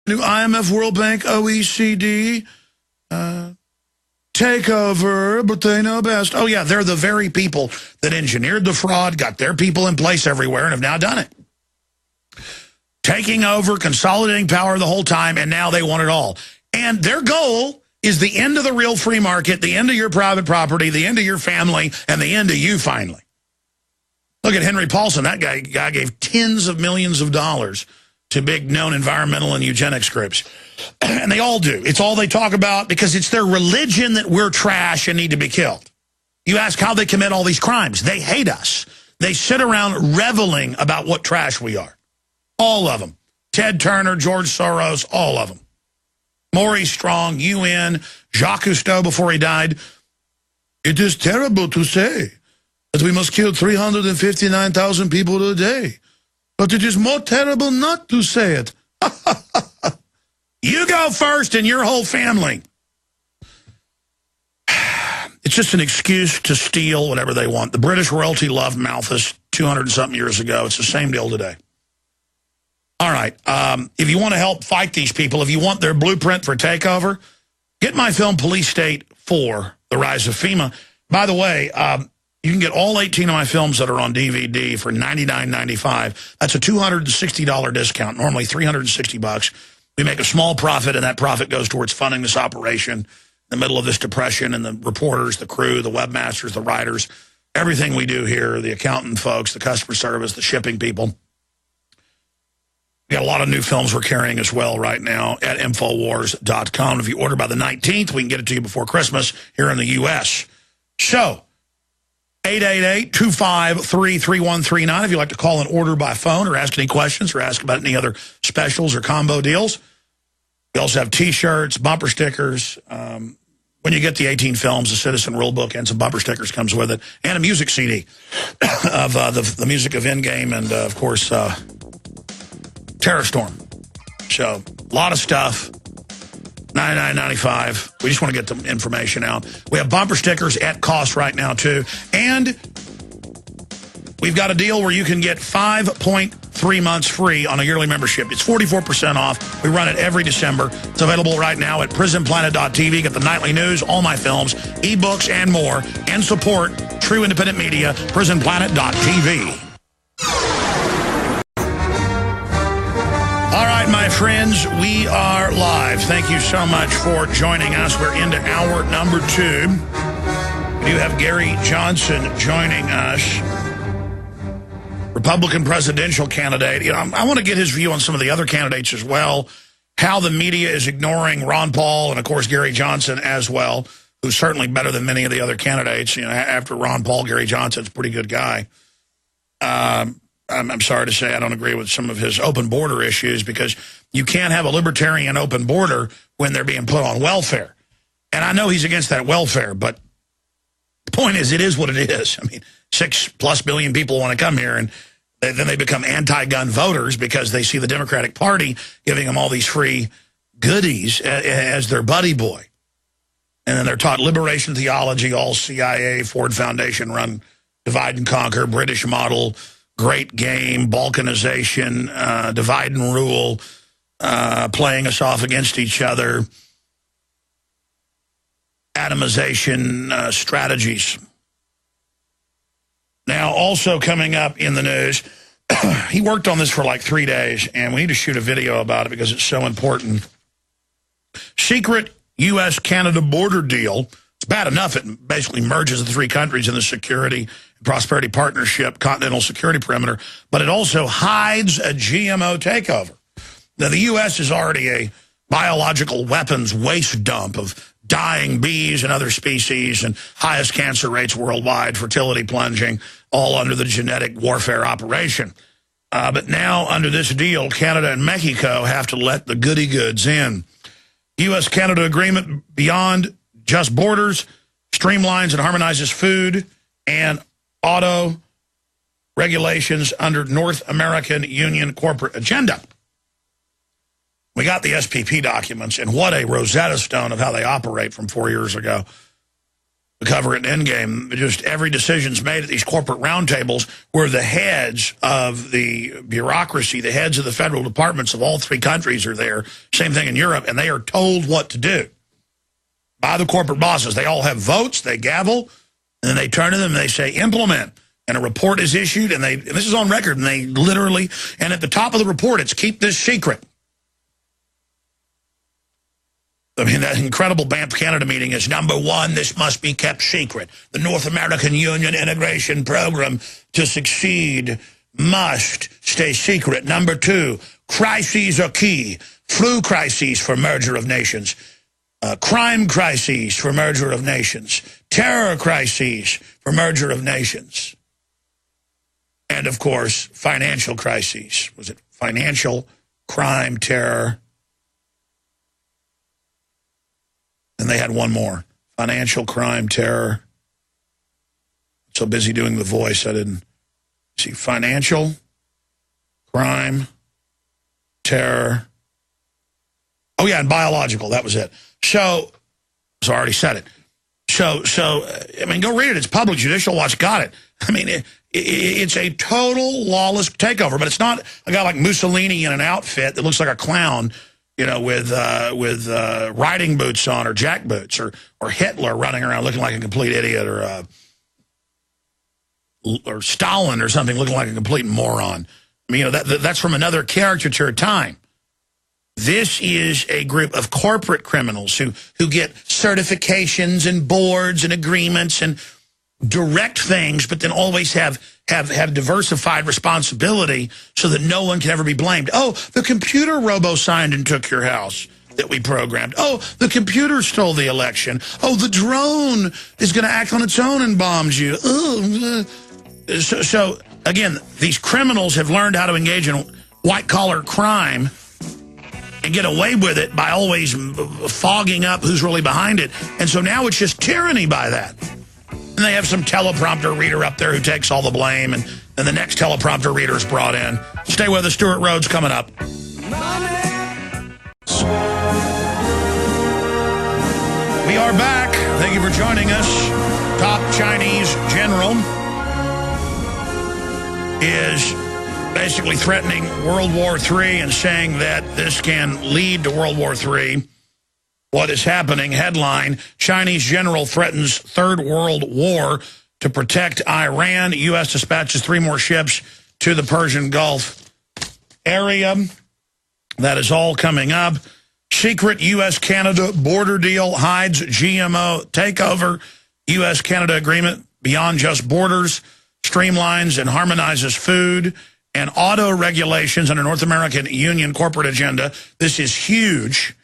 New IMF, World Bank, OECD, takeover, but they know best. Oh, yeah, they're the very people that engineered the fraud, got their people in place everywhere, and have now done it. Taking over, consolidating power the whole time, and now they want it all. And their goal is the end of the real free market, the end of your private property, the end of your family, and the end of you finally. Look at Henry Paulson. That guy gave tens of millions of dollars to big known environmental and eugenics groups. And they all do. It's all they talk about because it's their religion that we're trash and need to be killed. You ask how they commit all these crimes. They hate us. They sit around reveling about what trash we are. All of them. Ted Turner, George Soros, all of them. Maurice Strong, UN, Jacques Cousteau before he died. It is terrible to say that we must kill 359,000 people a day. But it is more terrible not to say it. You go first and your whole family. It's just an excuse to steal whatever they want. The British royalty loved Malthus 200-something years ago. It's the same deal today. All right. If you want to help fight these people, if you want their blueprint for takeover, get my film Police State 4, The Rise of FEMA. By the way, you can get all 18 of my films that are on DVD for $99.95. That's a $260 discount, normally $360. We make a small profit, and that profit goes towards funding this operation in the middle of this depression, and the reporters, the crew, the webmasters, the writers, everything we do here, the accountant folks, the customer service, the shipping people. We got a lot of new films we're carrying as well right now at Infowars.com. If you order by the 19th, we can get it to you before Christmas here in the U.S. So, 888-253-3139 if you'd like to call and order by phone or ask any questions or ask about any other specials or combo deals. We also have T-shirts, bumper stickers. When you get the 18 films, the Citizen Rulebook and some bumper stickers comes with it, and a music CD of the music of Endgame and, of course, Terror Storm. So, a lot of stuff. $99.95. We just want to get the information out. We have bumper stickers at cost right now, too. And we've got a deal where you can get 5.3 months free on a yearly membership. It's 44% off. We run it every December. It's available right now at Prisonplanet.tv. Get the nightly news, all my films, ebooks, and more. And support true independent media, Prisonplanet.tv. All right, my friends, we are live. Thank you so much for joining us. We're into hour number 2. We do have Gary Johnson joining us, Republican presidential candidate. You know, I want to get his view on some of the other candidates as well, how the media is ignoring Ron Paul and, of course, Gary Johnson as well, who's certainly better than many of the other candidates. You know, after Ron Paul, Gary Johnson's a pretty good guy. I'm sorry to say I don't agree with some of his open border issues because you can't have a libertarian open border when they're being put on welfare. And I know he's against that welfare, but the point is it is what it is. I mean, 6+ billion people want to come here, and then they become anti-gun voters because they see the Democratic Party giving them all these free goodies as their buddy boy. And then they're taught liberation theology, all CIA, Ford Foundation run, divide and conquer, British model, great game, balkanization, divide and rule, playing us off against each other, atomization strategies. Now, also coming up in the news, he worked on this for like 3 days, and we need to shoot a video about it because it's so important. Secret U.S.-Canada border deal. It's bad enough it basically merges the 3 countries in the security Prosperity Partnership, Continental Security Perimeter, but it also hides a GMO takeover. Now, the U.S. is already a biological weapons waste dump of dying bees and other species and highest cancer rates worldwide, fertility plunging, all under the genetic warfare operation. But now, under this deal, Canada and Mexico have to let the goody goods in. U.S.-Canada agreement beyond just borders streamlines and harmonizes food and auto regulations under North American Union corporate agenda. We got the SPP documents, and what a Rosetta Stone of how they operate from 4 years ago. to cover it in Endgame. Just every decision's made at these corporate roundtables where the heads of the bureaucracy, the heads of the federal departments of all three countries are there. Same thing in Europe, and they are told what to do by the corporate bosses. They all have votes, they gavel, and then they turn to them and they say, implement. And a report is issued, and this is on record, and they literally, and at the top of the report, it's keep this secret. I mean, that incredible Banff Canada meeting is #1, this must be kept secret. The North American Union integration program to succeed must stay secret. #2, crises are key. Flu crises for merger of nations. Crime crises for merger of nations. Terror crises for merger of nations. And, of course, financial crises. Was it financial, crime, terror? And they had one more. Financial, crime, terror. So busy doing the voice, I didn't see. Financial, crime, terror. Oh, yeah, and biological. That was it. So I already said it. So I mean, go read it. It's public. Judicial Watch got it. I mean, it's a total lawless takeover, but it's not a guy like Mussolini in an outfit that looks like a clown, you know, with riding boots on or jack boots, or Hitler running around looking like a complete idiot, or Stalin or something looking like a complete moron. I mean, you know, that's from another caricature time. This is a group of corporate criminals who get certifications and boards and agreements and direct things, but then always have diversified responsibility so that no one can ever be blamed. Oh, the computer robo-signed and took your house that we programmed. Oh, the computer stole the election. Oh, the drone is going to act on its own and bombs you. So, again, these criminals have learned how to engage in white-collar crime and get away with it by always fogging up who's really behind it. And so now it's just tyranny by that. And they have some teleprompter reader up there who takes all the blame, and then the next teleprompter reader is brought in. Stay with us. Stuart Rhodes coming up. We are back. Thank you for joining us. Top Chinese general is basically threatening World War III and saying that this can lead to World War III. What is happening? Headline, Chinese general threatens Third World War to protect Iran. U.S. dispatches 3 more ships to the Persian Gulf area. That is all coming up. Secret U.S.-Canada border deal hides GMO takeover. U.S.-Canada agreement beyond just borders streamlines and harmonizes food and auto regulations under North American Union corporate agenda. This is huge.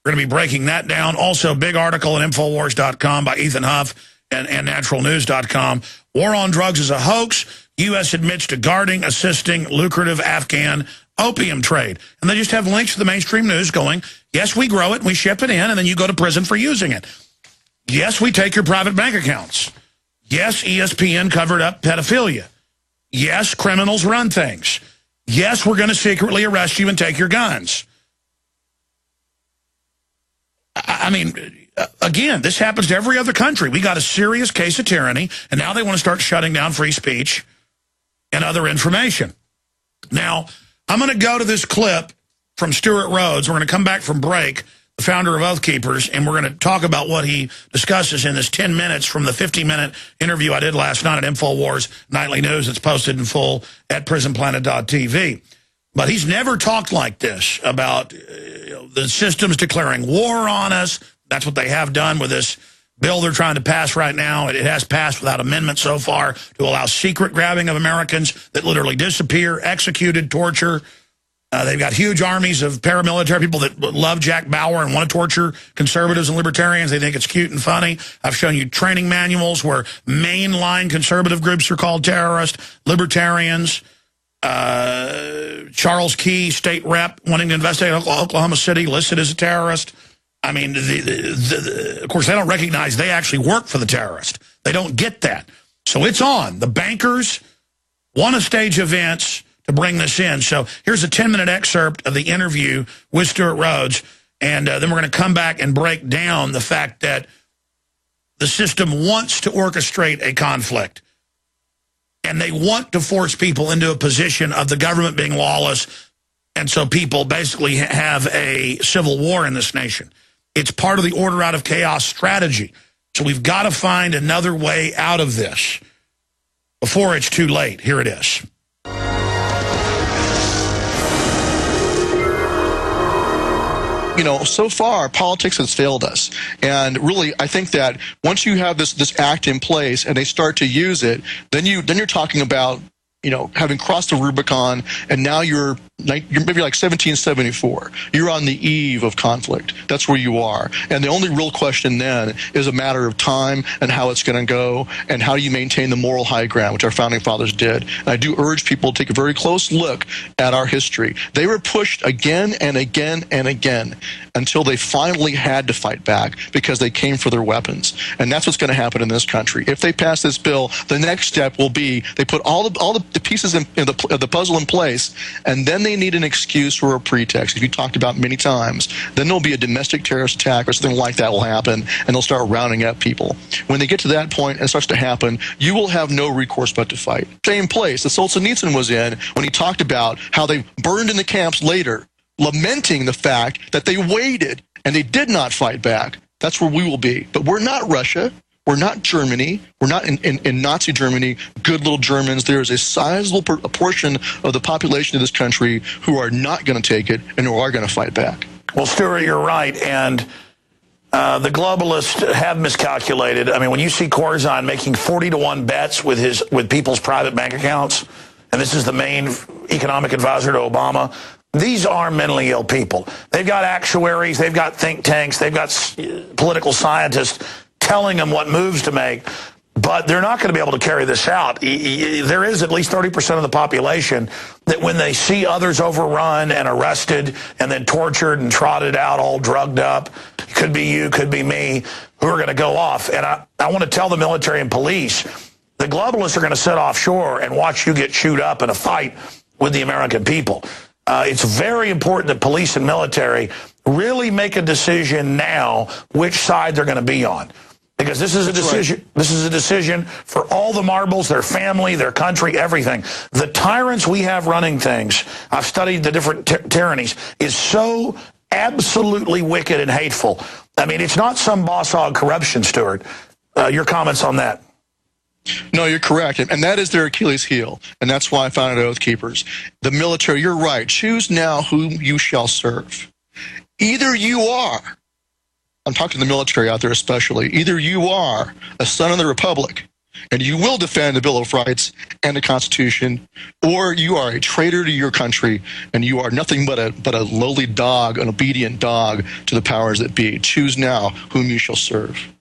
We're going to be breaking that down. Also, big article at Infowars.com by Ethan Huff and naturalnews.com. War on drugs is a hoax. U.S. admits to guarding, assisting lucrative Afghan opium trade. And they just have links to the mainstream news going, yes, we grow it, and we ship it in, and then you go to prison for using it. Yes, we take your private bank accounts. Yes, ESPN covered up pedophilia. Yes, criminals run things. Yes, we're going to secretly arrest you and take your guns. I mean, again, this happens to every other country. We got a serious case of tyranny, and now they want to start shutting down free speech and other information. Now, I'm going to go to this clip from Stuart Rhodes. We're going to come back from break, the founder of Oath Keepers, and we're going to talk about what he discusses in this 10 minutes from the 50-minute interview I did last night at InfoWars Nightly News. It's posted in full at prisonplanet.tv. But he's never talked like this about the systems declaring war on us. That's what they have done with this bill they're trying to pass right now. It has passed without amendment so far to allow secret grabbing of Americans that literally disappear, executed, torture. They've got huge armies of paramilitary people that love Jack Bauer and want to torture conservatives and libertarians. They think it's cute and funny. I've shown you training manuals where mainline conservative groups are called terrorists, libertarians. Charles Key, state rep, wanting to investigate Oklahoma City, listed as a terrorist. I mean, of course, they don't recognize they actually work for the terrorist. They don't get that. So it's on. The bankers want to stage events to bring this in. So here's a 10-minute excerpt of the interview with Stuart Rhodes, and then we're going to come back and break down the fact that The system wants to orchestrate a conflict. And they want to force people into a position of the government being lawless. And so people basically have a civil war in this nation. It's part of the order out of chaos strategy. So we've got to find another way out of this before it's too late. Here it is. You know, so far, politics has failed us. And really, I think that once you have this act in place and they start to use it, then you're talking about, you know, having crossed the Rubicon, and now you're maybe like 1774. You're on the eve of conflict. That's where you are. And the only real question then is a matter of time and how it's going to go, and how do you maintain the moral high ground, which our founding fathers did. And I do urge people to take a very close look at our history. They were pushed again and again and again until they finally had to fight back because they came for their weapons. And that's what's going to happen in this country. If they pass this bill, the next step will be they put all the pieces of the puzzle in place, and then they need an excuse or a pretext, if you talked about many times. Then there'll be a domestic terrorist attack or something like that will happen, and they'll start rounding up people. When they get to that point and it starts to happen, you will have no recourse but to fight. Same place that Solzhenitsyn was in when he talked about how they burned in the camps later, lamenting the fact that they waited and they did not fight back. That's where we will be. But we're not Russia. We're not Germany. We're not in Nazi Germany, good little Germans. There is a sizable portion of the population of this country who are not going to take it and who are going to fight back. Well, Stuart, you're right. And the globalists have miscalculated. I mean, when you see Corzine making 40-to-1 bets with people's private bank accounts, and this is the main economic advisor to Obama, these are mentally ill people. They've got actuaries, they've got think tanks, they've got political scientists telling them what moves to make, but they're not going to be able to carry this out. There is at least 30% of the population that when they see others overrun and arrested and then tortured and trotted out, all drugged up, could be you, could be me, who are going to go off. And I want to tell the military and police, the globalists are going to sit offshore and watch you get chewed up in a fight with the American people. It's very important that police and military really make a decision now which side they're going to be on. Because this is a decision. Right. This is a decision for all the marbles, their family, their country, everything. The tyrants we have running things, I've studied the different tyrannies, is so absolutely wicked and hateful. I mean, it's not some boss hog corruption, Stuart. Your comments on that? No, you're correct. And that is their Achilles heel. And that's why I founded Oath Keepers. The military, you're right. Choose now whom you shall serve. Either you are, I'm talking to the military out there especially, either you are a son of the Republic and you will defend the Bill of Rights and the Constitution, or you are a traitor to your country and you are nothing but a lowly dog, an obedient dog to the powers that be. Choose now whom you shall serve.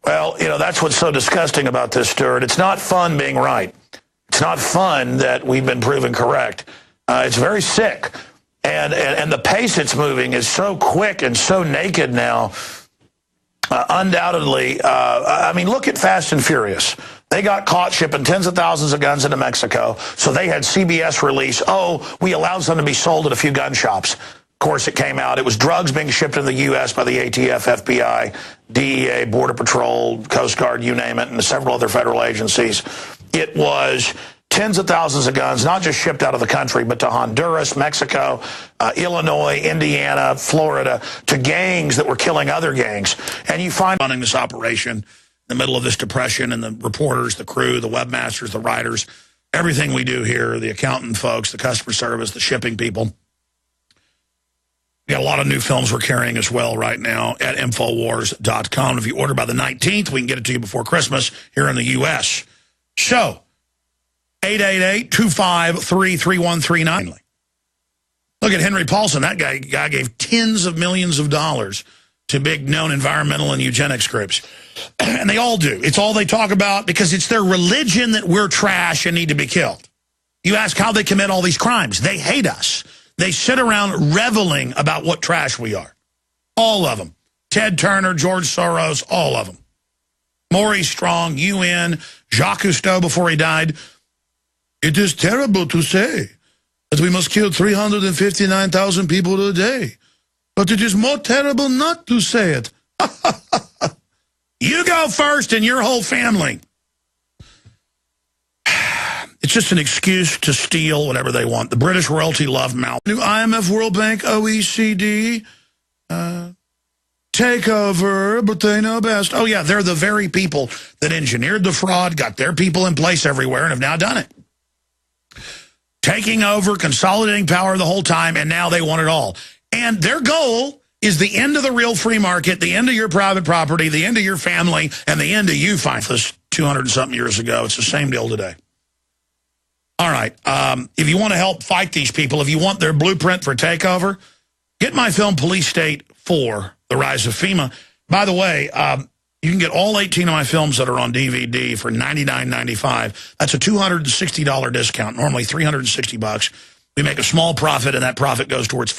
Well, you know, that's what's so disgusting about this, Stuart. It's not fun being right. It's not fun that we've been proven correct. It's very sick. And the pace it's moving is so quick and so naked now. Undoubtedly, I mean, look at Fast and Furious. They got caught shipping tens of thousands of guns into Mexico, so they had CBS release, oh, we allowed them to be sold at a few gun shops. Of course, it came out. It was drugs being shipped in the U.S. by the ATF, FBI, DEA, Border Patrol, Coast Guard, you name it, and several other federal agencies. It was tens of thousands of guns, not just shipped out of the country, but to Honduras, Mexico, Illinois, Indiana, Florida, to gangs that were killing other gangs. And you find running this operation in the middle of this depression, and the reporters, the crew, the webmasters, the writers, everything we do here, the accountant folks, the customer service, the shipping people. We got a lot of new films we're carrying as well right now at Infowars.com. If you order by the 19th, we can get it to you before Christmas here in the U.S. So, 888-253-3139. Look at Henry Paulson. That guy gave tens of millions of dollars to big known environmental and eugenics groups. And they all do. It's all they talk about because it's their religion that we're trash and need to be killed. You ask how they commit all these crimes. They hate us. They sit around reveling about what trash we are. All of them. Ted Turner, George Soros, all of them. Maurice Strong, UN, Jacques Cousteau before he died. It is terrible to say that we must kill 359,000 people a day. But it is more terrible not to say it. You go first and your whole family. It's just an excuse to steal whatever they want. The British royalty love mouth. New IMF, World Bank, OECD, takeover, but they know best. Oh, yeah, they're the very people that engineered the fraud, got their people in place everywhere, and have now done it. Taking over, consolidating power the whole time, and now they want it all. And their goal is the end of the real free market, the end of your private property, the end of your family, and the end of you, fine. This 200-something years ago. It's the same deal today. All right. If you want to help fight these people, if you want their blueprint for takeover, get my film Police State 4, The Rise of FEMA. By the way, you can get all 18 of my films that are on DVD for $99.95. That's a $260 discount, normally $360. We make a small profit, and that profit goes towards